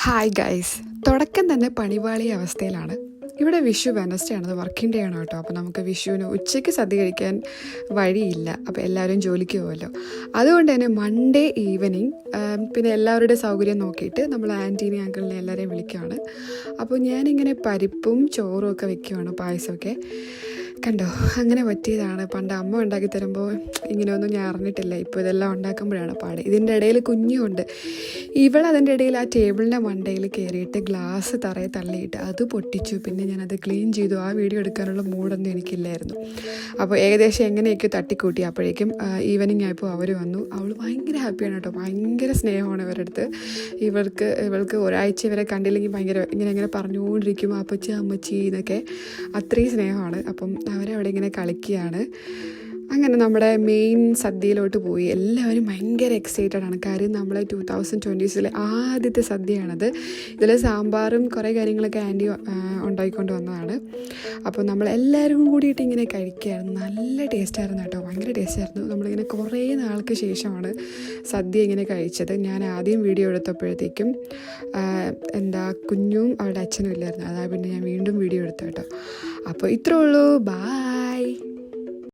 Hi guys, തുടക്കം തന്നെ പണിപാളിയ അവസ്ഥയിലാണ്. ഇവിടെ വിഷു വെനസ്ഡേ ആണ്, അത് വർക്കിംഗ് ഡേ ആണ് കേട്ടോ. അപ്പോൾ നമുക്ക് വിഷുവിന് ഉച്ചയ്ക്ക് സദ്യ കഴിക്കാൻ വഴിയില്ല, അപ്പോൾ എല്ലാവരും ജോലിക്ക് പോകുമല്ലോ. അതുകൊണ്ട് തന്നെ മൺഡേ ഈവനിങ് പിന്നെ എല്ലാവരുടെ സൗകര്യം നോക്കിയിട്ട് നമ്മൾ ആൻറ്റീനെ അങ്കിളിനെ എല്ലാവരെയും വിളിക്കുകയാണ്. അപ്പോൾ ഞാനിങ്ങനെ പരിപ്പും ചോറും ഒക്കെ വെക്കുകയാണ്, പായസമൊക്കെ. കണ്ടോ, അങ്ങനെ പറ്റിയതാണ്. പണ്ട് അമ്മ ഉണ്ടാക്കി തരുമ്പോൾ ഇങ്ങനെയൊന്നും ഞാൻ അറിഞ്ഞിട്ടില്ല. ഇപ്പോൾ ഇതെല്ലാം ഉണ്ടാക്കുമ്പോഴാണ് പാട്. ഇതിൻ്റെ ഇടയിൽ കുഞ്ഞുണ്ട്. അതിൻ്റെ ഇടയിൽ ആ ടേബിളിൻ്റെ മണ്ടയിൽ കയറിയിട്ട് ഗ്ലാസ് തറയെ തള്ളിയിട്ട് അത് പൊട്ടിച്ചു. പിന്നെ ഞാനത് ക്ലീൻ ചെയ്തു. ആ വീഡിയോ എടുക്കാനുള്ള മൂഡൊന്നും എനിക്കില്ലായിരുന്നു. അപ്പോൾ ഏകദേശം എങ്ങനെയൊക്കെ തട്ടിക്കൂട്ടി. അപ്പോഴേക്കും ഈവനിങ് ആയപ്പോൾ അവർ വന്നു. അവൾ ഭയങ്കര ഹാപ്പിയാണ് കേട്ടോ. ഭയങ്കര സ്നേഹമാണ് ഇവരുടെ അടുത്ത്. ഇവൾക്ക് ഒരാഴ്ച ഇവരെ കണ്ടില്ലെങ്കിൽ ഭയങ്കര ഇങ്ങനെ പറഞ്ഞുകൊണ്ടിരിക്കും അപ്പച്ചി അമ്മച്ചി എന്നൊക്കെ. അത്രയും സ്നേഹമാണ്. അപ്പം അവരവിടെ ഇങ്ങനെ കളിക്കുകയാണ്. അങ്ങനെ നമ്മുടെ മെയിൻ സദ്യയിലോട്ട് പോയി. എല്ലാവരും ഭയങ്കര എക്സൈറ്റഡ് ആണ്. കാര്യം നമ്മളെ 2020 ആദ്യത്തെ സദ്യയാണത്. ഇതിൽ സാമ്പാറും കുറേ കാര്യങ്ങളൊക്കെ ആൻറ്റി ഉണ്ടാക്കിക്കൊണ്ട് വന്നതാണ്. അപ്പോൾ നമ്മളെല്ലാവരും കൂടിയിട്ട് ഇങ്ങനെ കഴിക്കുകയായിരുന്നു. നല്ല ടേസ്റ്റായിരുന്നു കേട്ടോ, ഭയങ്കര ടേസ്റ്റായിരുന്നു. നമ്മളിങ്ങനെ കുറേ നാൾക്ക് ശേഷമാണ് സദ്യ ഇങ്ങനെ കഴിച്ചത്. ഞാൻ ആദ്യം വീഡിയോ എടുത്തപ്പോഴത്തേക്കും കുഞ്ഞും അവളുടെ അച്ഛനും ഇല്ലായിരുന്നു. അതാ പിന്നെ ഞാൻ വീണ്ടും വീഡിയോ എടുത്തു കേട്ടോ. അപ്പോൾ ഇത്രേ ഉള്ളൂ. ബൈ.